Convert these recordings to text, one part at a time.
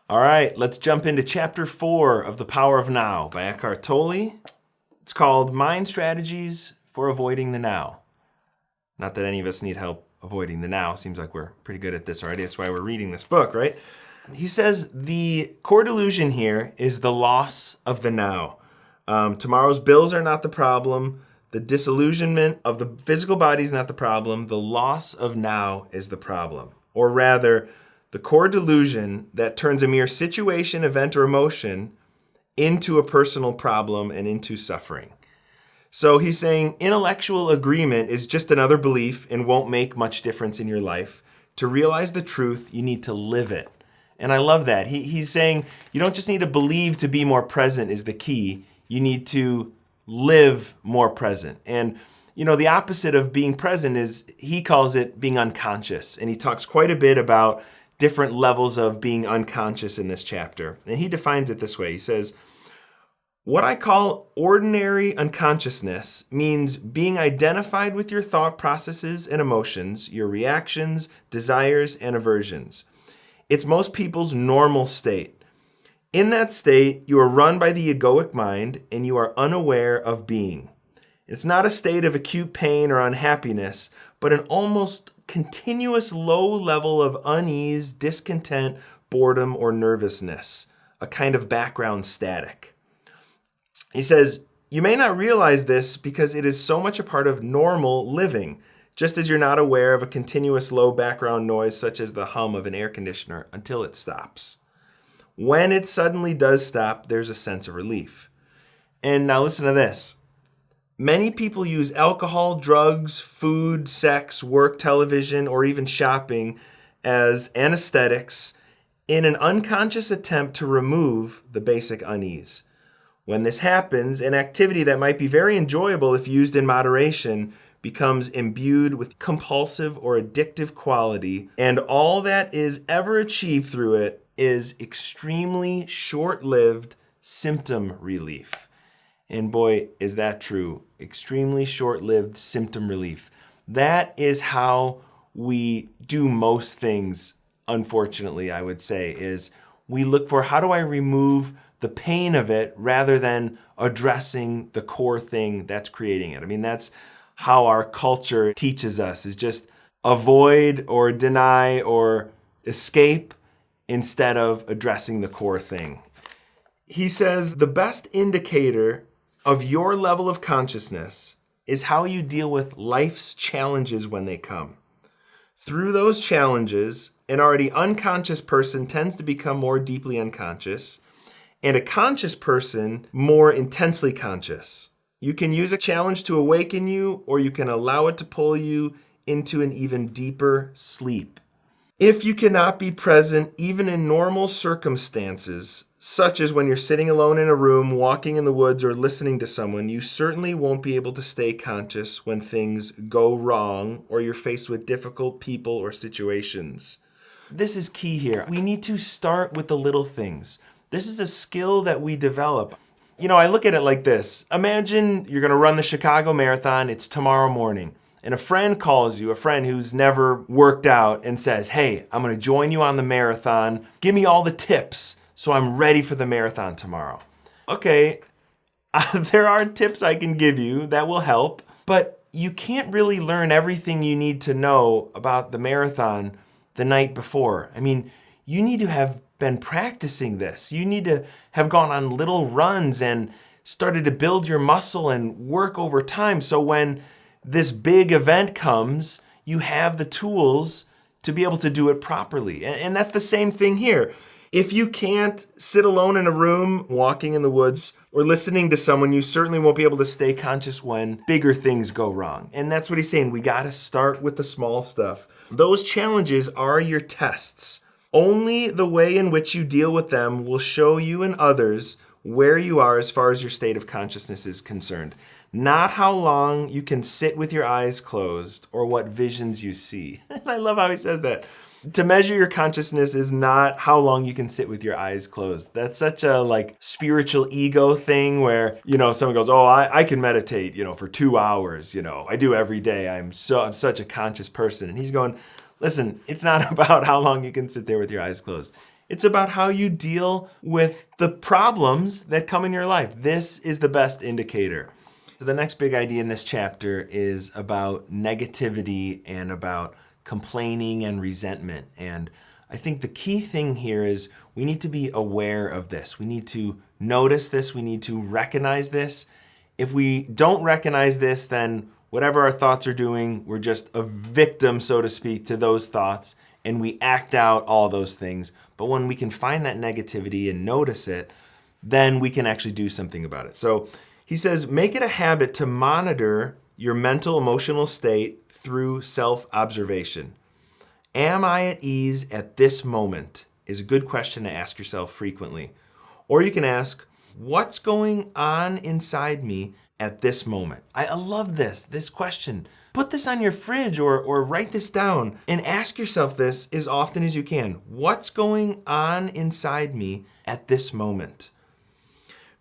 All right, let's jump into chapter 4 of The Power of Now by Eckhart Tolle. It's called Mind Strategies for Avoiding the Now. Not that any of us need help avoiding the now. Seems like we're pretty good at this already. That's why we're reading this book, right? He says the core delusion here is the loss of the now. Tomorrow's bills are not the problem. The disillusionment of the physical body is not the problem. The loss of now is the problem. Or rather, the core delusion that turns a mere situation, event, or emotion into a personal problem and into suffering. So he's saying intellectual agreement is just another belief and won't make much difference in your life. To realize the truth, you need to live it. And I love that. He's saying you don't just need to believe to be more present is the key. You need to live more present. And the opposite of being present is, he calls it being unconscious. And he talks quite a bit about different levels of being unconscious in this chapter. And he defines it this way. He says, what I call ordinary unconsciousness means being identified with your thought processes and emotions, your reactions, desires, and aversions. It's most people's normal state. In that state, you are run by the egoic mind and you are unaware of being. It's not a state of acute pain or unhappiness, but an almost continuous low level of unease, discontent, boredom, or nervousness, a kind of background static. He says, you may not realize this because it is so much a part of normal living, just as you're not aware of a continuous low background noise such as the hum of an air conditioner until it stops. When it suddenly does stop, there's a sense of relief. And now listen to this. Many people use alcohol, drugs, food, sex, work, television, or even shopping as anesthetics in an unconscious attempt to remove the basic unease. When this happens, an activity that might be very enjoyable if used in moderation becomes imbued with compulsive or addictive quality, and all that is ever achieved through it is extremely short-lived symptom relief. And boy, is that true. Extremely short-lived symptom relief. That is how we do most things, unfortunately, I would say, is we look for how do I remove the pain of it rather than addressing the core thing that's creating it. I mean, that's how our culture teaches us, is just avoid or deny or escape instead of addressing the core thing. He says the best indicator of your level of consciousness is how you deal with life's challenges when they come. Through those challenges, an already unconscious person tends to become more deeply unconscious, and a conscious person more intensely conscious. You can use a challenge to awaken you, or you can allow it to pull you into an even deeper sleep. If you cannot be present even in normal circumstances, such as when you're sitting alone in a room, walking in the woods, or listening to someone, you certainly won't be able to stay conscious when things go wrong or you're faced with difficult people or situations. This is key here. We need to start with the little things. This is a skill that we develop. I look at it like this. Imagine you're going to run the Chicago Marathon. It's tomorrow morning. And a friend calls you, a friend who's never worked out, and says, hey, I'm going to join you on the marathon. Give me all the tips so I'm ready for the marathon tomorrow. Okay, there are tips I can give you that will help, but you can't really learn everything you need to know about the marathon the night before. I mean, you need to have been practicing this. You need to have gone on little runs and started to build your muscle and work over time. So when this big event comes, you have the tools to be able to do it properly. And that's the same thing here. If you can't sit alone in a room, walking in the woods, or listening to someone, you certainly won't be able to stay conscious when bigger things go wrong. And that's what he's saying. We got to start with the small stuff. Those challenges are your tests. Only the way in which you deal with them will show you and others where you are as far as your state of consciousness is concerned. Not how long you can sit with your eyes closed or what visions you see. And I love how he says that. To measure your consciousness is not how long you can sit with your eyes closed. That's such a spiritual ego thing where, someone goes, oh, I can meditate, for 2 hours, I do every day. I'm such a conscious person. And he's going, listen, it's not about how long you can sit there with your eyes closed. It's about how you deal with the problems that come in your life. This is the best indicator. So the next big idea in this chapter is about negativity and about complaining and resentment. And I think the key thing here is we need to be aware of this. We need to notice this. We need to recognize this. If we don't recognize this, then whatever our thoughts are doing, we're just a victim, so to speak, to those thoughts, and we act out all those things. But when we can find that negativity and notice it, then we can actually do something about it. So he says, make it a habit to monitor your mental, emotional state through self-observation. Am I at ease at this moment? Is a good question to ask yourself frequently. Or you can ask, what's going on inside me at this moment? I love this question. Put this on your fridge or write this down and ask yourself this as often as you can. What's going on inside me at this moment?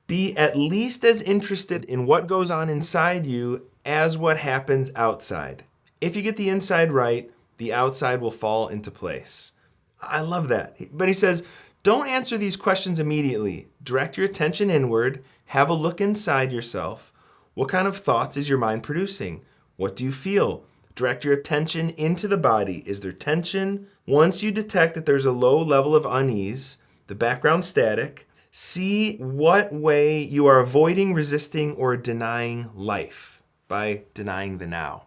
Be at least as interested in what goes on inside you as what happens outside. If you get the inside right, the outside will fall into place. I love that. But he says, don't answer these questions immediately. Direct your attention inward. Have a look inside yourself. What kind of thoughts is your mind producing? What do you feel? Direct your attention into the body. Is there tension? Once you detect that there's a low level of unease, the background static, see what way you are avoiding, resisting, or denying life by denying the now.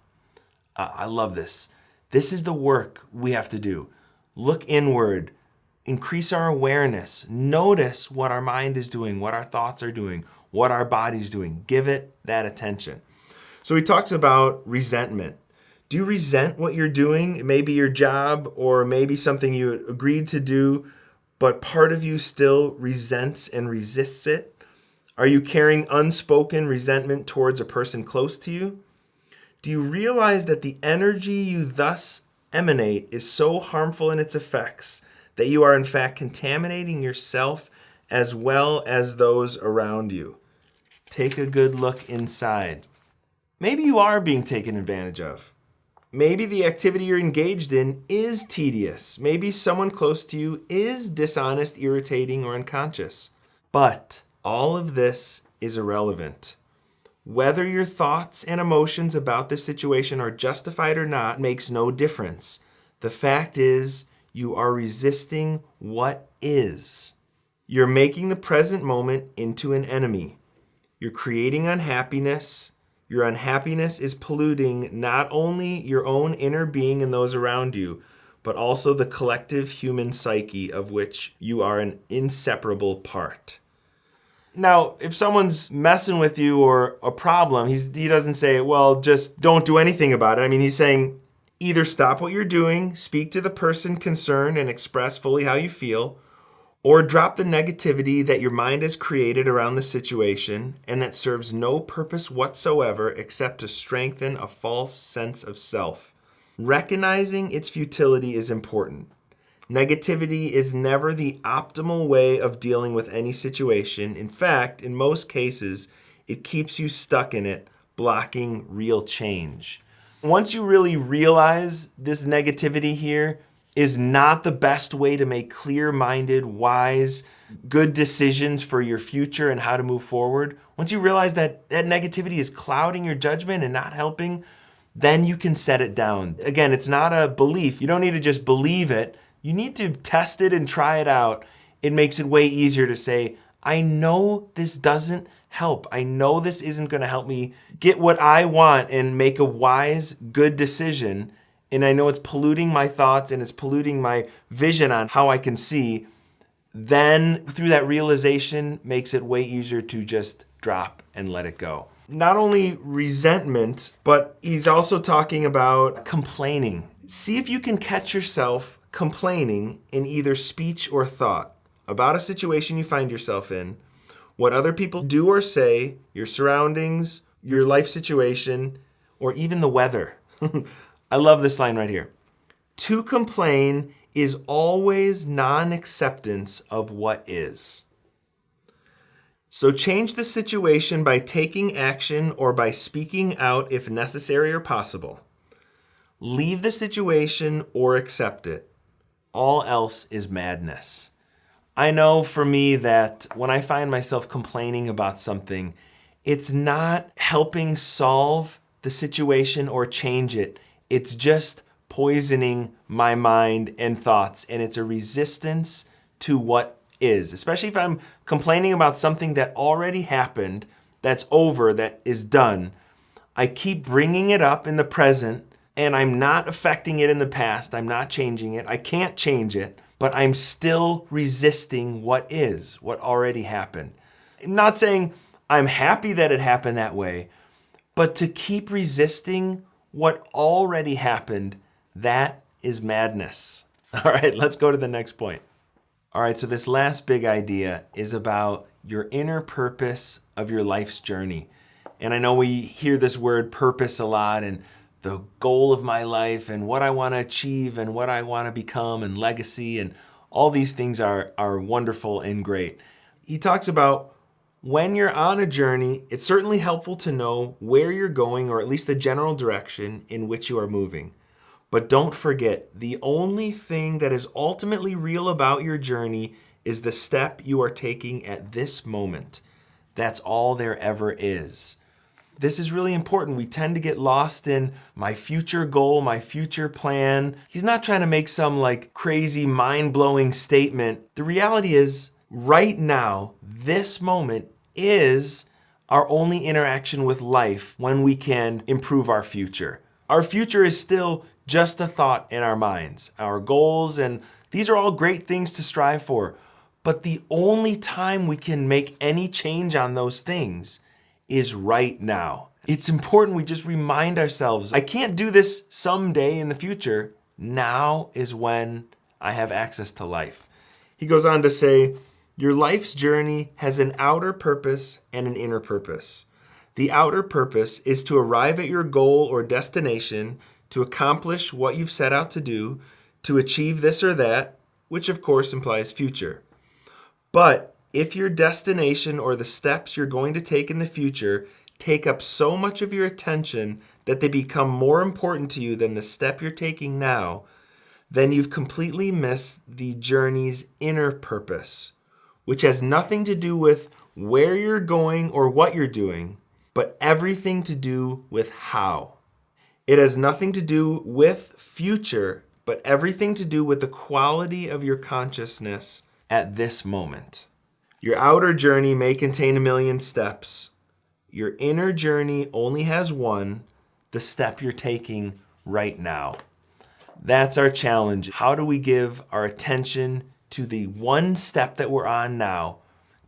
I love this. This is the work we have to do. Look inward. Increase our awareness. Notice what our mind is doing, what our thoughts are doing, what our body's doing. Give it that attention. So he talks about resentment. Do you resent what you're doing? Maybe your job or maybe something you agreed to do, but part of you still resents and resists it? Are you carrying unspoken resentment towards a person close to you? Do you realize that the energy you thus emanate is so harmful in its effects that you are in fact contaminating yourself as well as those around you? Take a good look inside. Maybe you are being taken advantage of. Maybe the activity you're engaged in is tedious. Maybe someone close to you is dishonest, irritating, or unconscious. But all of this is irrelevant. Whether your thoughts and emotions about this situation are justified or not makes no difference. The fact is, you are resisting what is. You're making the present moment into an enemy. You're creating unhappiness. Your unhappiness is polluting not only your own inner being and those around you, but also the collective human psyche of which you are an inseparable part. Now, if someone's messing with you or a problem, he doesn't say, well, just don't do anything about it. I mean, he's saying either stop what you're doing, speak to the person concerned and express fully how you feel, or drop the negativity that your mind has created around the situation and that serves no purpose whatsoever except to strengthen a false sense of self. Recognizing its futility is important. Negativity is never the optimal way of dealing with any situation. In fact, in most cases, it keeps you stuck in it, blocking real change. Once you really realize this negativity here is not the best way to make clear-minded, wise, good decisions for your future and how to move forward, once you realize that that negativity is clouding your judgment and not helping, then you can set it down. Again, it's not a belief. You don't need to just believe it. You need to test it and try it out. It makes it way easier to say, I know this doesn't help. I know this isn't going to help me get what I want and make a wise, good decision. And I know it's polluting my thoughts and it's polluting my vision on how I can see. Then through that realization makes it way easier to just drop and let it go. Not only resentment, but he's also talking about complaining. See if you can catch yourself complaining in either speech or thought about a situation you find yourself in, what other people do or say, your surroundings, your life situation, or even the weather. I love this line right here. To complain is always non-acceptance of what is. So change the situation by taking action or by speaking out if necessary or possible. Leave the situation or accept it. All else is madness. I know for me that when I find myself complaining about something, it's not helping solve the situation or change it. It's just poisoning my mind and thoughts, and it's a resistance to what is, especially if I'm complaining about something that already happened, that's over, that is done. I keep bringing it up in the present, and I'm not affecting it in the past. I'm not changing it. I can't change it, but I'm still resisting what is, what already happened. I'm not saying I'm happy that it happened that way, but to keep resisting what already happened, that is madness. All right, let's go to the next point. All right, so this last big idea is about your inner purpose of your life's journey. And I know we hear this word purpose a lot, and the goal of my life and what I want to achieve and what I want to become and legacy, and all these things are wonderful and great. He talks about when you're on a journey, it's certainly helpful to know where you're going, or at least the general direction in which you are moving. But don't forget, the only thing that is ultimately real about your journey is the step you are taking at this moment. That's all there ever is. This is really important. We tend to get lost in my future goal, my future plan. He's not trying to make some like crazy mind-blowing statement. The reality is, right now, this moment is our only interaction with life when we can improve our future. Our future is still just a thought in our minds, our goals, and these are all great things to strive for. But the only time we can make any change on those things is right now. It's important we just remind ourselves, I can't do this someday in the future. Now is when I have access to life. He goes on to say, your life's journey has an outer purpose and an inner purpose. The outer purpose is to arrive at your goal or destination, to accomplish what you've set out to do, to achieve this or that, which of course implies future. But if your destination or the steps you're going to take in the future take up so much of your attention that they become more important to you than the step you're taking now, then you've completely missed the journey's inner purpose, which has nothing to do with where you're going or what you're doing, but everything to do with how. It has nothing to do with future, but everything to do with the quality of your consciousness at this moment. Your outer journey may contain 1,000,000 steps. Your inner journey only has one, the step you're taking right now. That's our challenge. How do we give our attention to the one step that we're on now?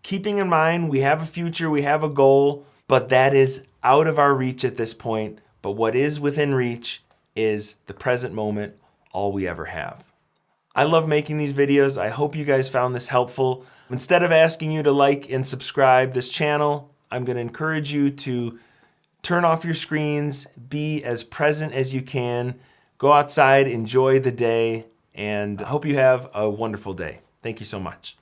Keeping in mind we have a future, we have a goal, but that is out of our reach at this point. But what is within reach is the present moment, all we ever have. I love making these videos. I hope you guys found this helpful. Instead of asking you to like and subscribe this channel, I'm going to encourage you to turn off your screens, be as present as you can, go outside, enjoy the day, and I hope you have a wonderful day. Thank you so much.